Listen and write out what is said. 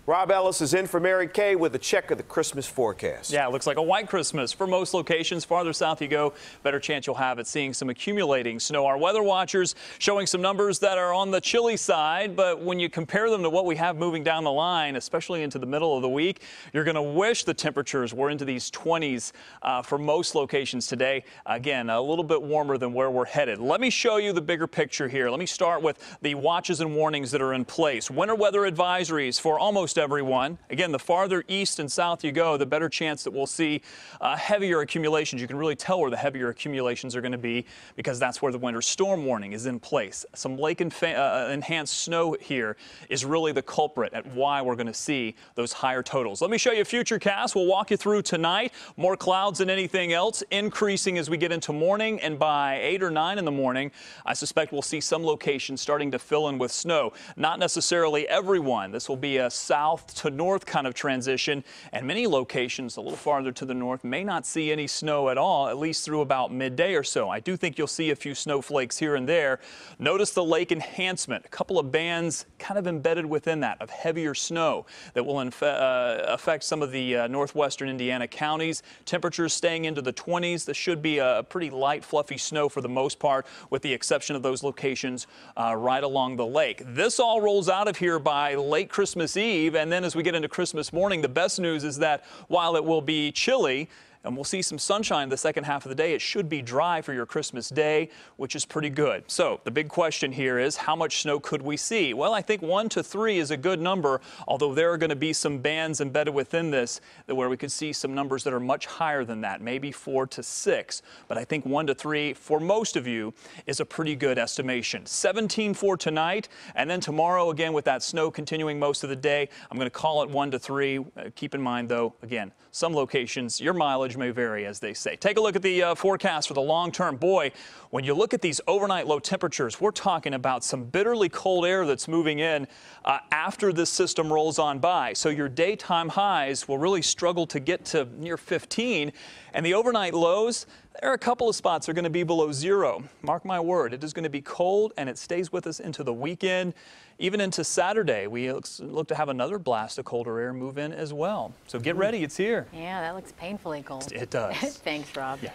Robb Ellis is in for Mary Kay with a check of the Christmas forecast. Yeah, it looks like a white Christmas for most locations. Farther south you go, better chance you'll have it seeing some accumulating snow. Our weather watchers showing some numbers that are on the chilly side, but when you compare them to what we have moving down the line, especially into the middle of the week, you're going to wish the temperatures were into these 20s for most locations today. Again, a little bit warmer than where we're headed. Let me show you the bigger picture here. Let me start with the watches and warnings that are in place. Winter weather advisories for almost everyone. Again, the farther east and south you go, the better chance that we'll see heavier accumulations. You can really tell where the heavier accumulations are going to be because that's where the winter storm warning is in place. Some lake enhanced snow here is really the culprit at why we're going to see those higher totals. Let me show you a futurecast. We'll walk you through tonight. More clouds than anything else, increasing as we get into morning, and by 8 or 9 in the morning, I suspect we'll see some locations starting to fill in with snow. Not necessarily everyone. This will be a south to north kind of transition, and many locations a little farther to the north may not see any snow at all, at least through about midday or so. I do think you'll see a few snowflakes here and there. Notice the lake enhancement, a couple of bands kind of embedded within that of heavier snow that will affect some of the northwestern Indiana counties. Temperatures staying into the 20s. This should be a pretty light, fluffy snow for the most part, with the exception of those locations right along the lake. This all rolls out of here by late Christmas Eve. And then as we get into Christmas morning, the best news is that while it will be chilly, and we'll see some sunshine the second half of the day, it should be dry for your Christmas day, which is pretty good. So the big question here is, how much snow could we see? Well, I think 1 to 3 is a good number, although there are going to be some bands embedded within this where we could see some numbers that are much higher than that, maybe 4 to 6. But I think 1 to 3 for most of you is a pretty good estimation. 17 for tonight, and then tomorrow again with that snow continuing most of the day, I'm going to call it 1 to 3. Keep in mind though, again, some locations, your mileage may vary, as they say. Take a look at the forecast for the long term. Boy, when you look at these overnight low temperatures, we're talking about some bitterly cold air that's moving in after this system rolls on by. So your daytime highs will really struggle to get to near 15, and the overnight lows, there are a couple of spots that are going to be below 0. Mark my word, it is going to be cold, and it stays with us into the weekend. Even into Saturday, we look to have another blast of colder air move in as well. So get ready, it's here. Yeah, that looks painfully cold. It does. Thanks, Rob. Yeah.